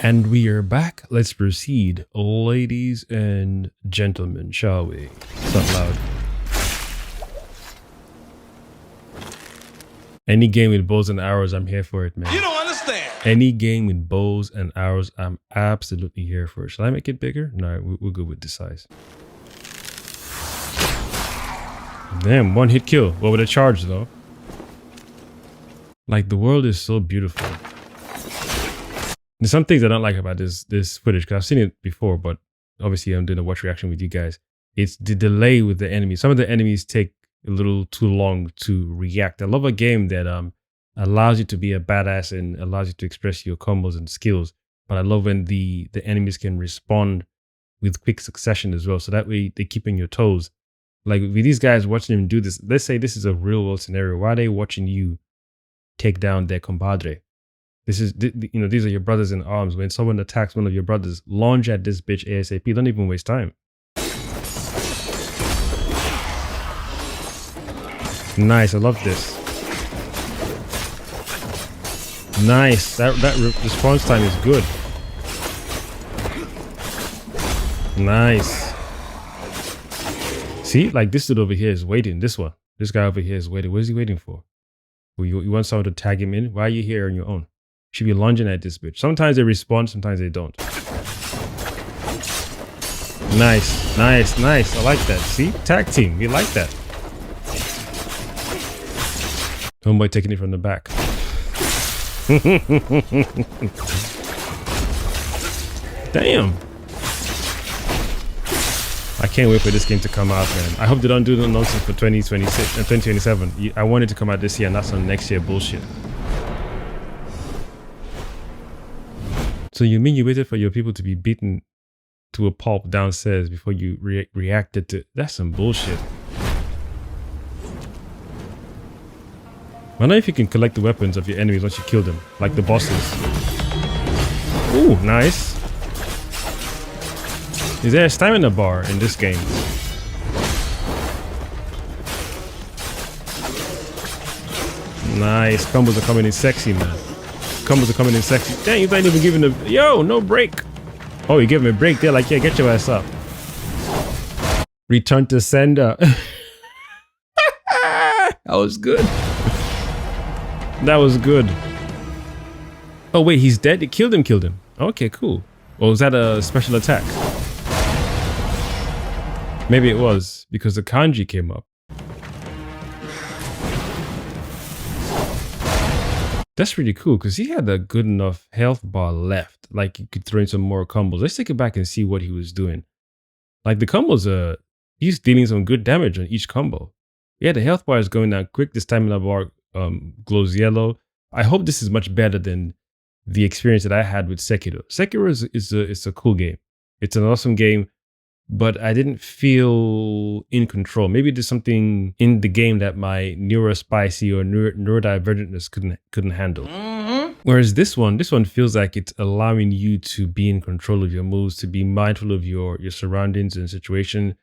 And we are back. Let's proceed, ladies and gentlemen, shall we? It's not loud. Any game with bows and arrows, I'm here for it, man. You don't understand. Any game with bows and arrows, I'm absolutely here for it. Shall I make it bigger? No, we're good with this size. Damn, one hit kill. What with a charge though? Like, the world is so beautiful. There's some things I don't like about this footage, because I've seen it before, but obviously I'm doing a watch reaction with you guys. It's the delay with the enemies. Some of the enemies take a little too long to react. I love a game that allows you to be a badass and allows you to express your combos and skills. But I love when the enemies can respond with quick succession as well. So that way they keep on your toes. Like with these guys watching them do this, let's say this is a real world scenario. Why are they watching you take down their compadre? This is, you know, these are your brothers in arms. When someone attacks one of your brothers, launch at this bitch ASAP. Don't even waste time. Nice, I love this. Nice, that response time is good. Nice. See, like this dude over here is waiting. This guy over here is waiting. What is he waiting for? You want someone to tag him in? Why are you here on your own? Should be lunging at this bitch. Sometimes they respond, sometimes they don't. Nice, nice, nice. I like that. See, tag team. We like that. Homeboy taking it from the back. Damn. I can't wait for this game to come out, man. I hope they don't do the nonsense for 2026 and 2027. I want it to come out this year and not some next year bullshit. So you mean you waited for your people to be beaten to a pulp downstairs before you reacted to... That's some bullshit. I don't know if you can collect the weapons of your enemies once you kill them, like the bosses. Ooh, nice. Is there a stamina bar in this game? Nice. Combos are coming in sexy, man. Combos are coming in sexy. Dang, you not even giving a... Yo, no break. Oh, you give him a break. They're like, yeah, get your ass up. Return to sender. That was good. That was good. Oh, wait, he's dead? It killed him. Okay, cool. Or was that a special attack? Maybe it was, because the kanji came up. That's really cool, because he had a good enough health bar left. Like, you could throw in some more combos. Let's take it back and see what he was doing. Like, the combos he's dealing some good damage on each combo. Yeah, the health bar is going down quick. The stamina bar glows yellow. I hope this is much better than the experience that I had with Sekiro. Sekiro is a cool game. It's an awesome game, but I didn't feel in control. Maybe there's something in the game that my neurospicy or neurodivergentness couldn't handle. Whereas this one feels like it's allowing you to be in control of your moves, to be mindful of your surroundings and situation.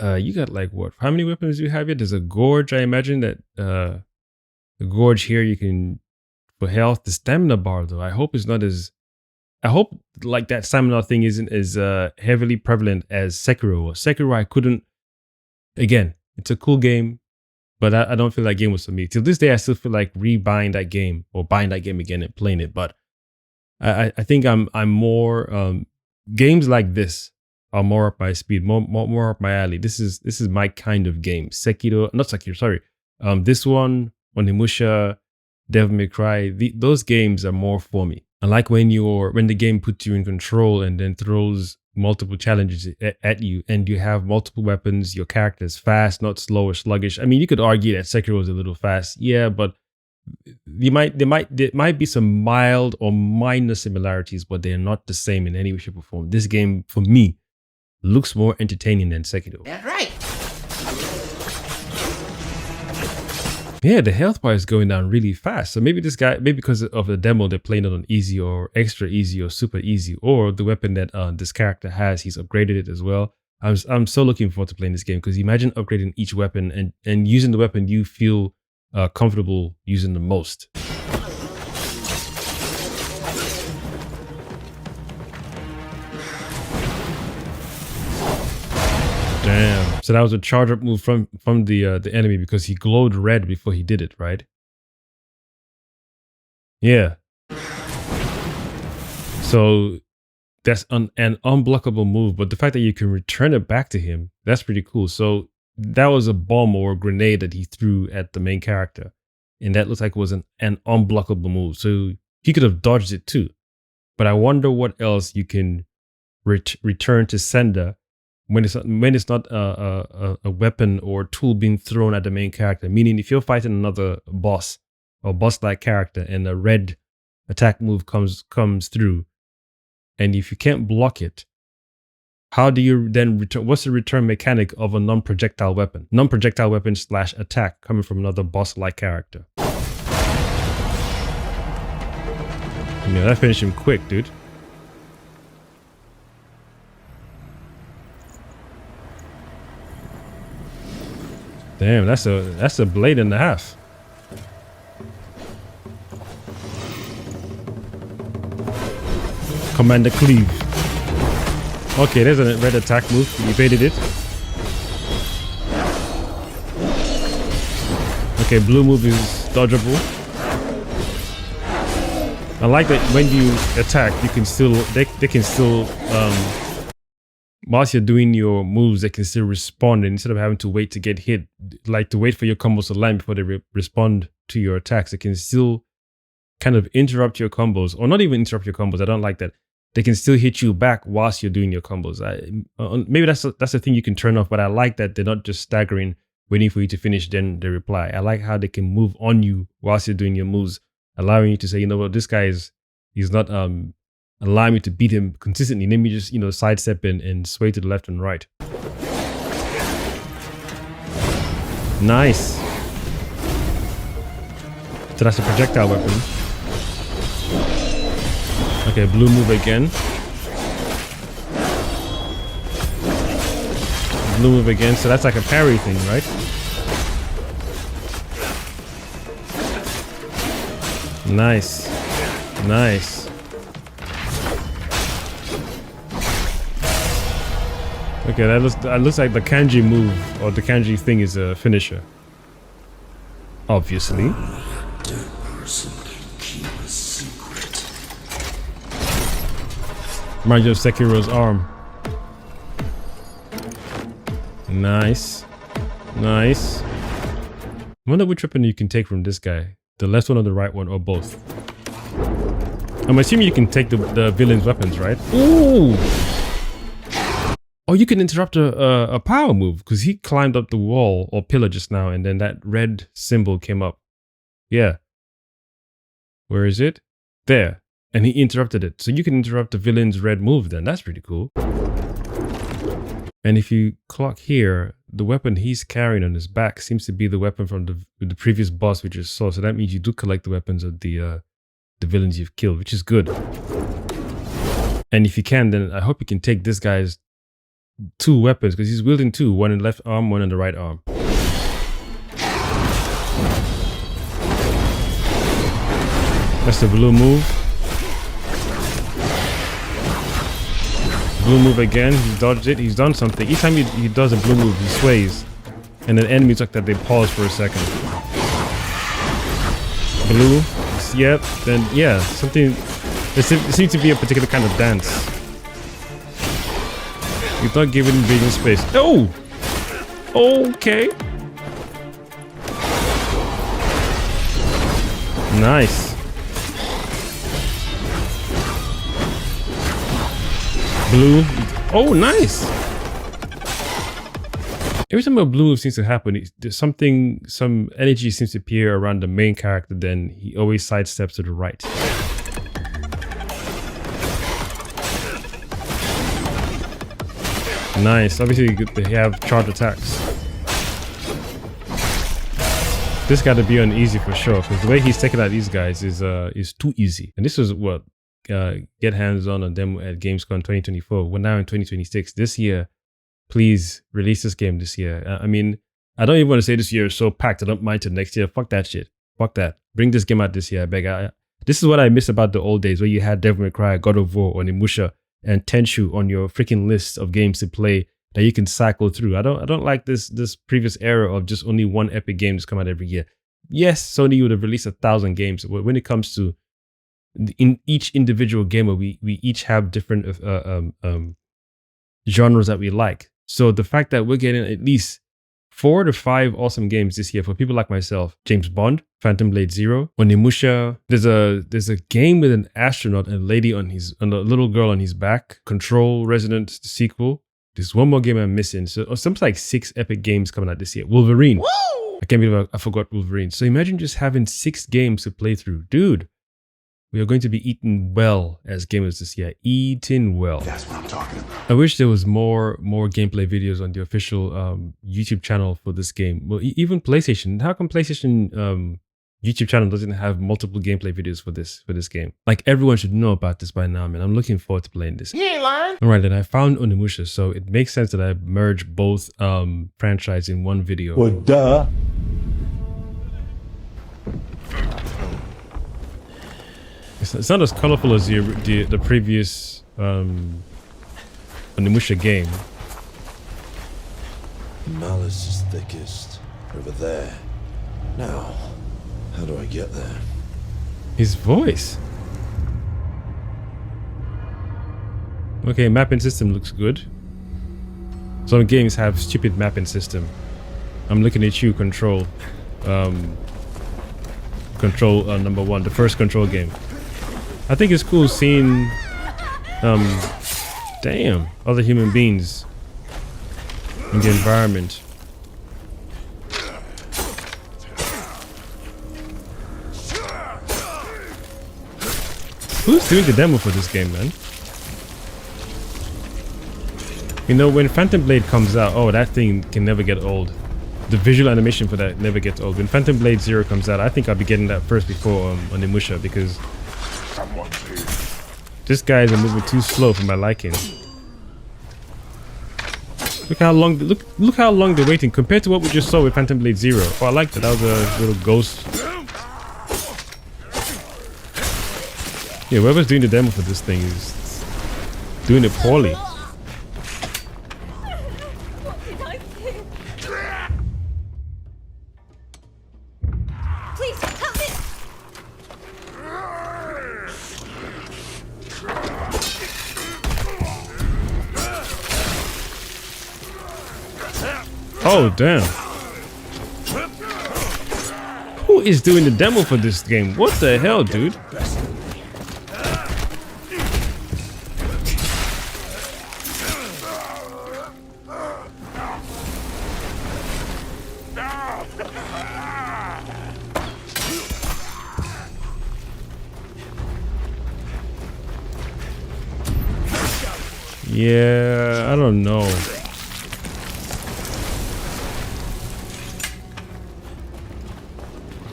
You got like what? How many weapons do you have here? There's a gorge. I imagine that the gorge here you can for health. The stamina bar though, I hope it's not as... I hope like that stamina thing isn't as heavily prevalent as Sekiro was. Sekiro, I couldn't... Again, it's a cool game, but I don't feel that game was for me. Till this day, I still feel like rebuying that game or buying that game again and playing it. But I think I'm more... games like this are more up my speed, more up my alley. This is my kind of game. Sekiro, not Sekiro, sorry. This one, Onimusha, Devil May Cry, those games are more for me. I like when the game puts you in control and then throws multiple challenges at you, and you have multiple weapons. Your character is fast, not slow or sluggish. I mean, you could argue that Sekiro is a little fast, yeah, but there might be some mild or minor similarities, but they're not the same in any way, shape, or form. This game, for me, looks more entertaining than Sekiro. That's right. Yeah, the health bar is going down really fast. So maybe maybe because of the demo, they're playing it on easy or extra easy or super easy, or the weapon that this character has, he's upgraded it as well. I'm so looking forward to playing this game, because imagine upgrading each weapon and using the weapon you feel comfortable using the most. So that was a charge up move from the enemy because he glowed red before he did it, right? Yeah. So that's an unblockable move, but the fact that you can return it back to him, that's pretty cool. So that was a bomb or a grenade that he threw at the main character, and that looks like it was an unblockable move. So he could have dodged it too. But I wonder what else you can return to sender when it's not a weapon or tool being thrown at the main character. Meaning, if you're fighting another boss or boss-like character and a red attack move comes through, and if you can't block it, how do you then return? What's the return mechanic of a non-projectile weapon? Non-projectile weapon / attack coming from another boss-like character. Yeah, that finished him quick, dude. Damn, that's a blade and a half. Commander Cleave. Okay, there's a red attack move. He evaded it. Okay, blue move is dodgeable. I like that when you attack, you can still they can still whilst you're doing your moves, they can still respond, and instead of having to wait to get hit, like to wait for your combos to land before they respond to your attacks, they can still kind of interrupt your combos, or not even interrupt your combos. I don't like that. They can still hit you back whilst you're doing your combos. Maybe that's the thing you can turn off, but I like that they're not just staggering, waiting for you to finish, then they reply. I like how they can move on you whilst you're doing your moves, allowing you to say, you know what, this guy he's not allowing me to beat him consistently. Let me just, sidestep and sway to the left and right. Nice. So that's a projectile weapon. Okay, blue move again. Blue move again. So that's like a parry thing, right? Nice. Nice. Okay, that looks like the kanji move, or the kanji thing is a finisher. Obviously. Reminds you of Sekiro's arm. Nice. Nice. I wonder which weapon you can take from this guy. The left one or the right one, or both. I'm assuming you can take the villain's weapons, right? Ooh! Oh, you can interrupt a power move, because he climbed up the wall or pillar just now, and then that red symbol came up. Yeah. Where is it? There. And he interrupted it. So you can interrupt the villain's red move then. That's pretty cool. And if you clock here, the weapon he's carrying on his back seems to be the weapon from the previous boss we just saw. So that means you do collect the weapons of the villains you've killed, which is good. And if you can, then I hope you can take this guy's 2 weapons, because he's wielding 2. One in the left arm, one in the right arm. That's the blue move. Blue move again. He dodged it. He's done something. Each time he does a blue move, he sways. And then enemies like that, they pause for a second. Blue. Yep. Then, yeah. Something. There seems to be a particular kind of dance. He's not giving him breathing space. Oh! Okay. Nice. Blue. Oh, nice. Every time a blue move seems to happen, there's some energy seems to appear around the main character, then he always sidesteps to the right. Nice. Obviously, they have charge attacks. This got to be on easy for sure, because the way he's taking out these guys is too easy. And this was what get hands on them at Gamescom 2024. We're now in 2026. This year, please release this game this year. I mean, I don't even want to say this year is so packed. I don't mind till next year. Fuck that shit. Fuck that. Bring this game out this year. I beg. This is what I miss about the old days, where you had Devil May Cry, God of War, Onimusha, and Tenchu on your freaking list of games to play that you can cycle through. I don't like this previous era of just only one epic game that's come out every year. Yes, Sony would have released 1,000 games, but when it comes to in each individual gamer, we each have different genres that we like. So the fact that we're getting at least 4 to 5 awesome games this year for people like myself: James Bond, Phantom Blade Zero, Onimusha. There's a game with an astronaut and a lady and a little girl on his back. Control Resident sequel. There's one more game I'm missing. So something like 6 epic games coming out this year. Wolverine. Woo! I can't believe I forgot Wolverine. So imagine just having 6 games to play through, dude. We are going to be eating well as gamers this year. Eating well. That's what I'm talking about. I wish there was more gameplay videos on the official YouTube channel for this game. Well, even PlayStation. How come PlayStation YouTube channel doesn't have multiple gameplay videos for this game? Like, everyone should know about this by now, man. I'm looking forward to playing this. You ain't lying. All right, then I found Onimusha, so it makes sense that I merge both franchises in one video. Well, duh. It's not as colorful as the previous Onimusha game. Malice is thickest over there. Now, how do I get there? His voice. Okay, mapping system looks good. Some games have stupid mapping system. I'm looking at you, Control. Control number 1, the first Control game. I think it's cool seeing other human beings in the environment. Who's doing the demo for this game, man? You know, when Phantom Blade comes out, oh, that thing can never get old. The visual animation for that never gets old. When Phantom Blade Zero comes out, I think I'll be getting that first before Onimusha, because this guys are moving too slow for my liking. Look how long they're waiting compared to what we just saw with Phantom Blade Zero. Oh, I like that. That was a little ghost. Yeah, whoever's doing the demo for this thing is doing it poorly. Please help me. Oh, damn. Who is doing the demo for this game? What the hell, dude? Yeah, I don't know.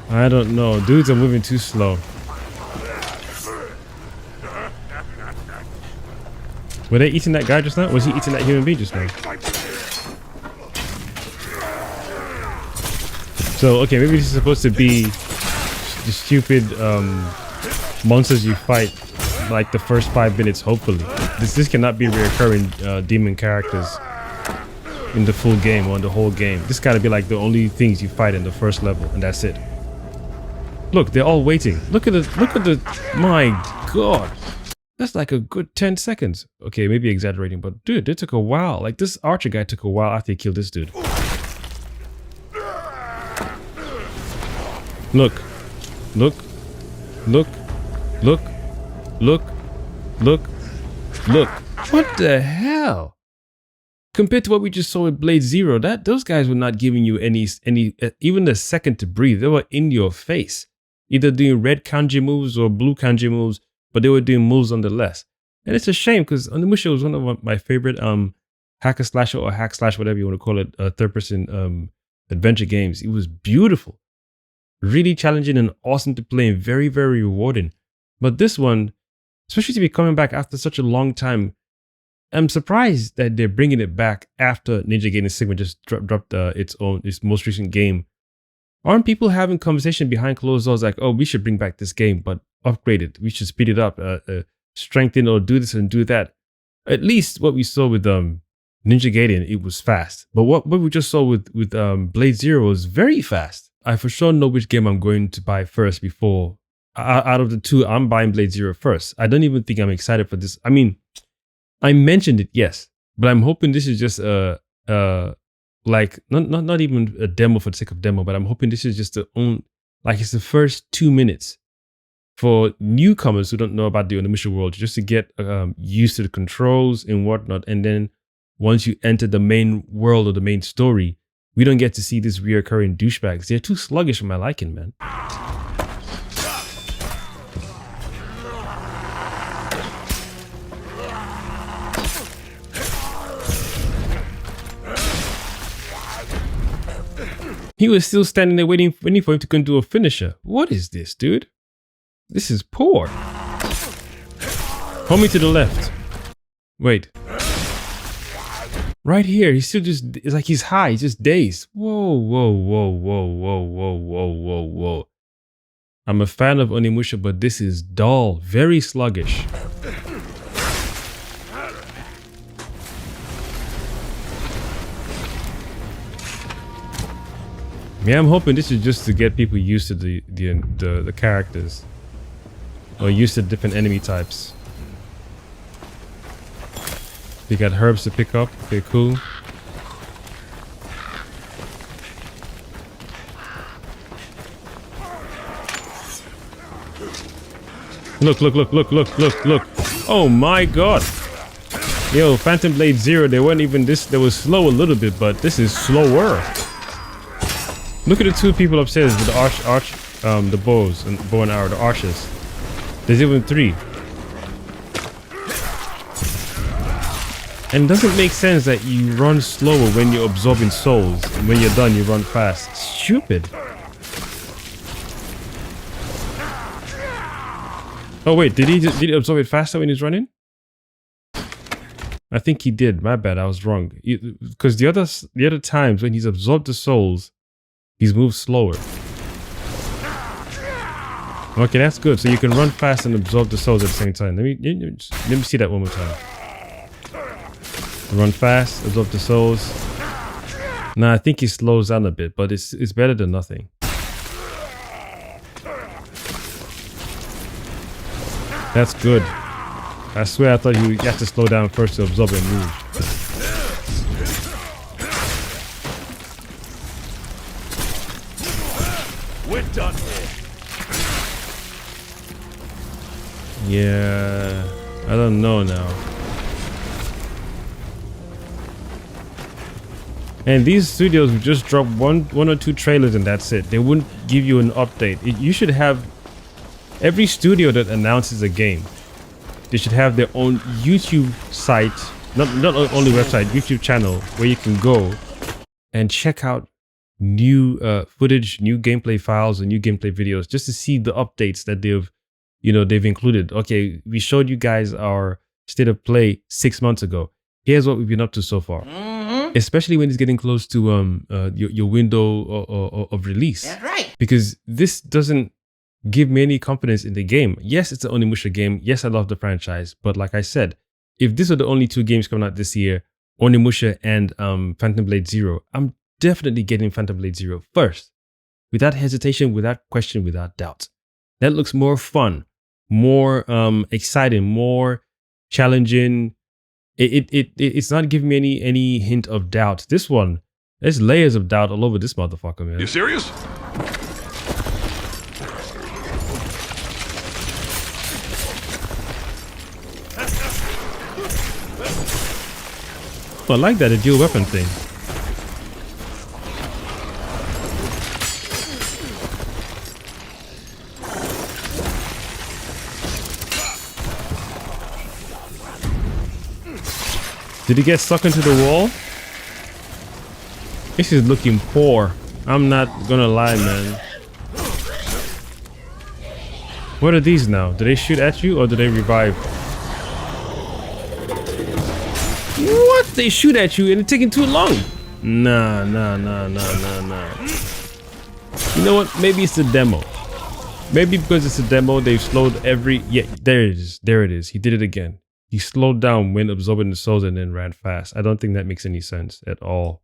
I don't know. Dudes are moving too slow. Were they eating that guy just now? Was he eating that human being just now? So, okay, maybe this is supposed to be the stupid monsters you fight like the first 5 minutes, hopefully. This cannot be reoccurring demon characters in the full game or in the whole game. This gotta be like the only things you fight in the first level, and that's it. Look, they're all waiting. Look at the, my God. That's like a good 10 seconds. Okay, maybe exaggerating, but dude, it took a while. Like, this archer guy took a while after he killed this dude. Look, look, look, look, look, look, look. What the hell? Compared to what we just saw with Blade Zero, those guys were not giving you any even a second to breathe. They were in your face, either doing red kanji moves or blue kanji moves, but they were doing moves nonetheless. And it's a shame, because Onimusha was one of my favorite hack and slash or hack slash, whatever you want to call it, third person adventure games. It was beautiful, really challenging and awesome to play, and very, very rewarding. But this one, especially to be coming back after such a long time, I'm surprised that they're bringing it back after Ninja Gaiden Sigma just dropped its most recent game. Aren't people having conversation behind closed doors like, oh, we should bring back this game, but upgrade it. We should speed it up, strengthen or do this and do that. At least what we saw with Ninja Gaiden, it was fast. But what we just saw with Blade Zero was very fast. I for sure know which game I'm going to buy first before. Out of the two, I'm buying Blade Zero first. I don't even think I'm excited for this. I mean, I mentioned it, yes, but I'm hoping this is just like not even a demo for the sake of demo, but I'm hoping this is just it's the first 2 minutes for newcomers who don't know about the Onimusha world, just to get used to the controls and whatnot. And then once you enter the main world or the main story, we don't get to see these reoccurring douchebags. They're too sluggish for my liking, man. He was still standing there waiting for him to go and do a finisher. What is this, dude? This is poor. Hold me to the left. Wait. Right here, he's still just, it's like he's high, he's just dazed. Whoa, whoa, whoa, whoa, whoa, whoa, whoa, whoa, whoa. I'm a fan of Onimusha, but this is dull, very sluggish. Yeah, I'm hoping this is just to get people used to the characters, or used to different enemy types. We got herbs to pick up. Okay, cool. Look, look, look, look, look, look, look. Oh my god. Yo, Phantom Blade Zero, they weren't even this, they were slow a little bit, but this is slower. Look at the two people upstairs with the the bows and bow and arrow, the archers. There's even 3. And it doesn't make sense that you run slower when you're absorbing souls, and when you're done, you run fast. Stupid. Oh wait, did he absorb it faster when he's running? I think he did. My bad, I was wrong. Because the other times when he's absorbed the souls, he's moved slower. Okay, that's good. So you can run fast and absorb the souls at the same time. Let me see that one more time. Run fast, absorb the souls. Nah, I think he slows down a bit, but it's better than nothing. That's good. I swear I thought you had to slow down first to absorb and move. We're done here. Yeah, I don't know now. And these studios would just drop one or two trailers and that's it. They wouldn't give you an update. You should have every studio that announces a game. They should have their own YouTube site, not only website, YouTube channel where you can go and check out new footage, new gameplay files, and new gameplay videos just to see the updates that they've included. Okay, we showed you guys our state of play 6 months ago. Here's what we've been up to so far. Especially when it's getting close to your window of release. That's right. Because this doesn't give me any confidence in the game. Yes, it's an Onimusha game. Yes, I love the franchise. But like I said, if these are the only 2 games coming out this year, Onimusha and Phantom Blade Zero, I'm definitely getting Phantom Blade Zero first. Without hesitation, without question, without doubt. That looks more fun, more exciting, more challenging. It's not giving me any hint of doubt. This one, there's layers of doubt all over this motherfucker, man. You serious? I like that, the dual weapon thing. Did he get stuck into the wall? This is looking poor. I'm not gonna lie, man. What are these now? Do they shoot at you or do they revive? What? They shoot at you and it's taking too long. Nah. You know what? Maybe it's the demo. Maybe because it's a demo, they've slowed every... Yeah, there it is. There it is. He did it again. He slowed down when absorbing the souls and then ran fast. I don't think that makes any sense at all.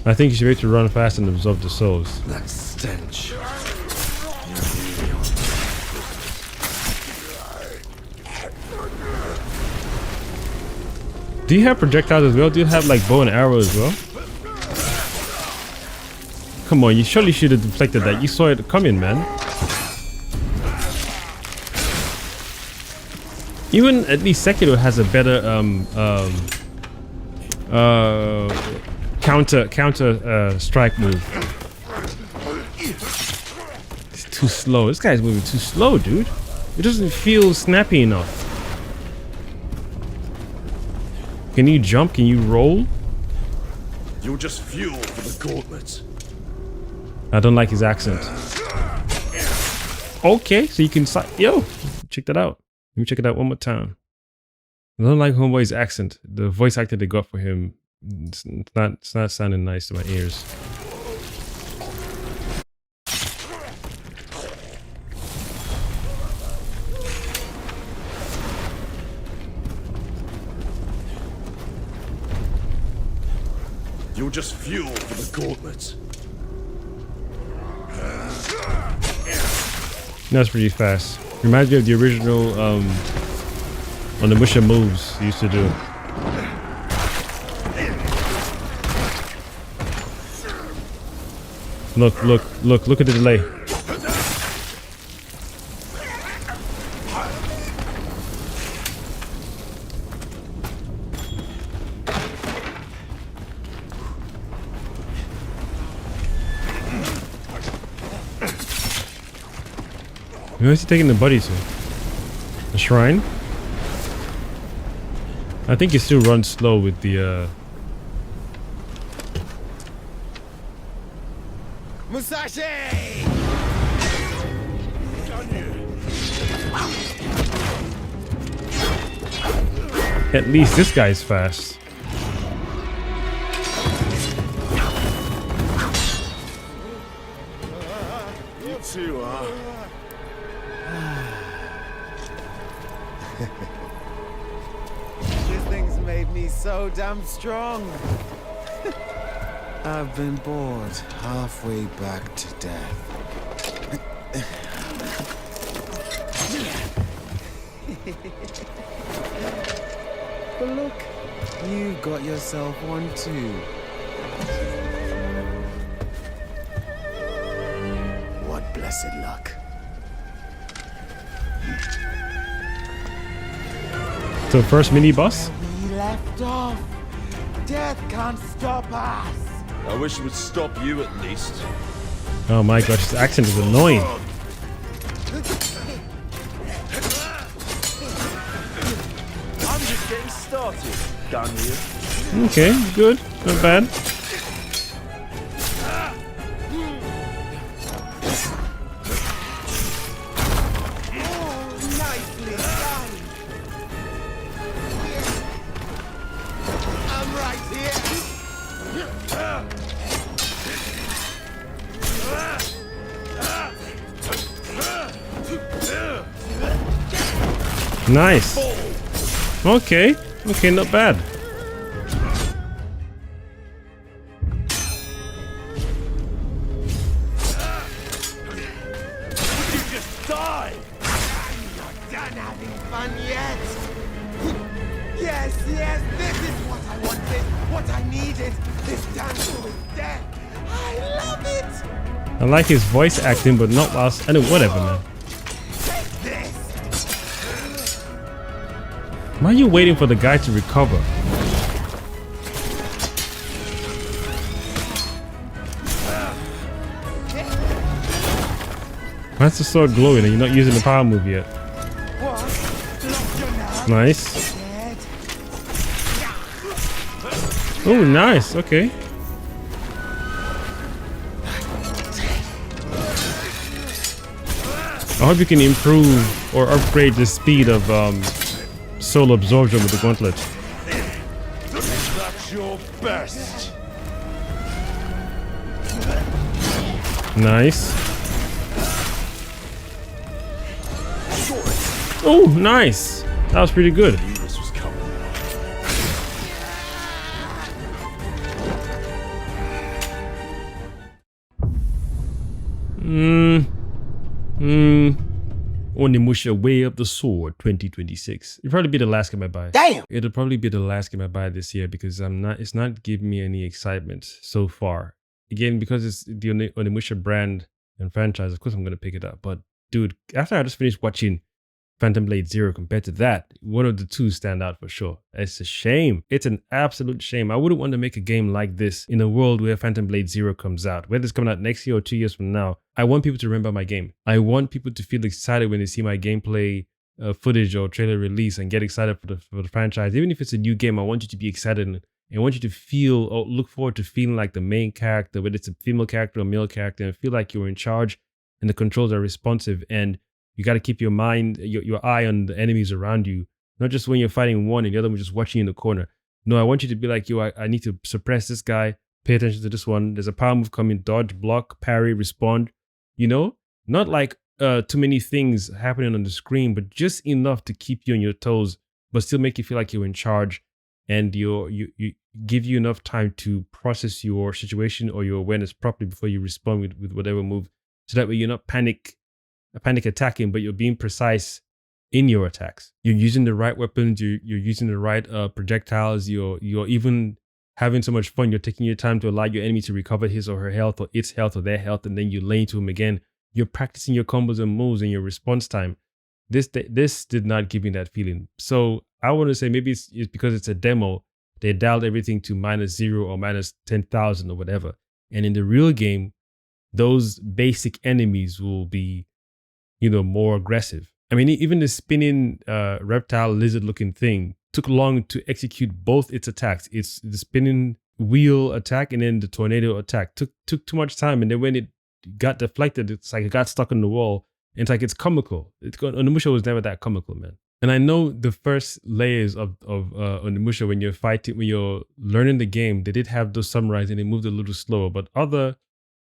I think you should be able to run fast and absorb the souls. That stench. Do you have projectiles as well? Do you have like bow and arrow as well? Come on, you surely should have deflected that. You saw it coming, man. Even at least Sekiro has a better counter strike move. It's too slow. This guy's moving too slow, dude. It doesn't feel snappy enough. Can you jump? Can you roll? You're just fuel for the gauntlet. I don't like his accent. Okay, so you can yo, check that out. Let me check it out one more time. I don't like Homeboy's accent. The voice actor they got for him, it's not sounding nice to my ears. You're just fuel for the gauntlet. That's pretty fast. Reminds me of the original Onimusha moves he used to do. Look at the delay. Where's he taking the buddy to? The shrine? I think he still runs slow with the Musashi! At least this guy's fast. You too, huh? This thing's made me so damn strong. I've been bored halfway back to death. But look, you got yourself one too. What blessed luck. So first mini boss? We left off. Death can't stop us. I wish it would stop you at least. Oh my gosh, his accent is annoying. I'm just getting started. Done here. Okay, good. Not bad. Nicely done. I'm right here. Nice. Okay, not bad. You just die! You're done having fun yet? Yes, this is what I wanted, what I needed. This dance with death. I love it. I like his voice acting, but not whilst. I know, whatever, man. Take this. Why are you waiting for the guy to recover? Why's the sword glowing and you're not using the power move yet? What? Lost your nerve? Nice. Dead? Oh, nice. Okay. I hope you can improve or upgrade the speed of soul absorption with the gauntlet. That's your best. Nice. Oh, nice. That was pretty good. This was coming. Onimusha Way of the Sword 2026. It'll probably be the last game I buy. Damn. It'll probably be the last game I buy this year because it's not giving me any excitement so far. Again, because it's the Onimusha brand and franchise, of course I'm gonna pick it up. But dude, after I just finished watching Phantom Blade Zero compared to that, one of the two stand out for sure. It's a shame. It's an absolute shame. I wouldn't want to make a game like this in a world where Phantom Blade Zero comes out. Whether it's coming out next year or 2 years from now, I want people to remember my game. I want people to feel excited when they see my gameplay footage or trailer release and get excited for the franchise. Even if it's a new game, I want you to be excited and I want you to feel or look forward to feeling like the main character, whether it's a female character or male character, and feel like you're in charge and the controls are responsive. And you got to keep your mind, your eye on the enemies around you, not just when you're fighting one and the other one just watching you in the corner. No, I want you to be like, yo, I need to suppress this guy, pay attention to this one. There's a power move coming, dodge, block, parry, respond, you know? Not like too many things happening on the screen, but just enough to keep you on your toes, but still make you feel like you're in charge and you give you enough time to process your situation or your awareness properly before you respond with whatever move. So that way you're not panic attacking, but you're being precise in your attacks. You're using the right weapons, you're using the right projectiles, you're even having so much fun, you're taking your time to allow your enemy to recover his or her health or its health or their health, and then you lay into him again. You're practicing your combos and moves and your response time. This did not give me that feeling. So I want to say maybe it's because it's a demo, they dialed everything to -0 or -10,000 or whatever. And in the real game, those basic enemies will be, you know, more aggressive. I mean, even the spinning reptile lizard looking thing took long to execute both its attacks. It's the spinning wheel attack and then the tornado attack took too much time. And then when it got deflected, it's like it got stuck on the wall. And it's like, it's comical. Onimusha was never that comical, man. And I know the first layers of Onimusha, when you're learning the game, they did have those samurais and they moved a little slower. But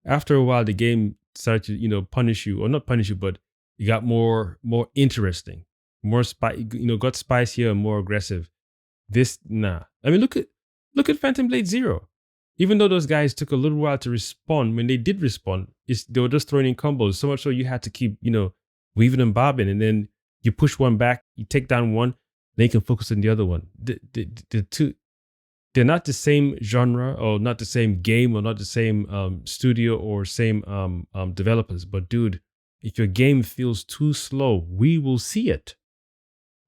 after a while, the game started to, you know, punish you, or not punish you, but it got more interesting, got spicier and more aggressive. I mean, look at Phantom Blade Zero. Even though those guys took a little while to respond, when they did respond, they were just throwing in combos. So much so you had to keep, you know, weaving and bobbing, and then you push one back, you take down one, then you can focus on the other one. The two, they're not the same genre or not the same game or not the same studio or same developers. But dude, if your game feels too slow, we will see it.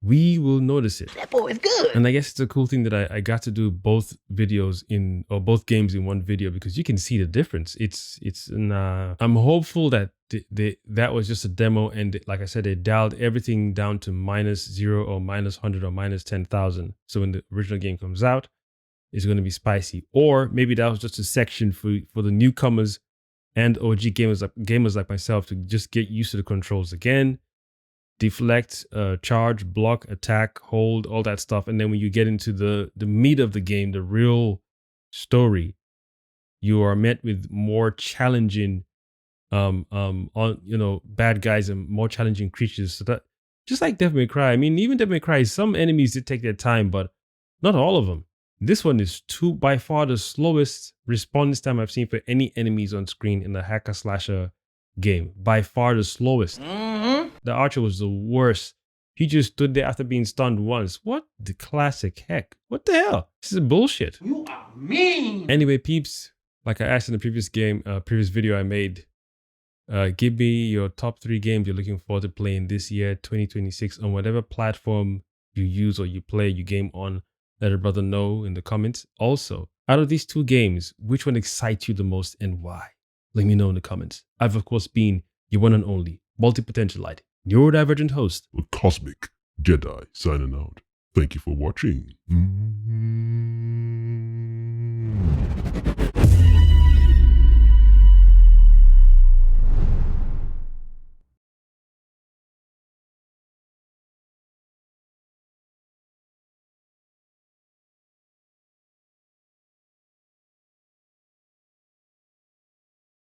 We will notice it. That boy is good. And I guess it's a cool thing that I got to do both both games in one video, because you can see the difference. I'm hopeful that that was just a demo, and like I said, they dialed everything down to -0 or -100 or -10,000. So when the original game comes out, it's going to be spicy. Or maybe that was just a section for the newcomers and OG gamers like myself to just get used to the controls again. Deflect, charge, block, attack, hold, all that stuff. And then when you get into the meat of the game, the real story, you are met with more challenging bad guys and more challenging creatures. So that, just like Devil May Cry, I mean, even Devil May Cry, some enemies did take their time, but not all of them. This one is by far the slowest response time I've seen for any enemies on screen in the hacker slasher game. By far the slowest. The archer was the worst. He just stood there after being stunned once. What the classic heck? What the hell? This is bullshit. You are mean. Anyway, peeps, like I asked in the previous video I made, give me your top 3 games you're looking forward to playing this year, 2026, on whatever platform you use or you play, you game on. Let a brother know in the comments. Also, out of these 2 games, which one excites you the most and why? Let me know in the comments. I've, of course, been your one and only multi-potentialite, neurodivergent host, The Cosmic Jedi, signing out. Thank you for watching.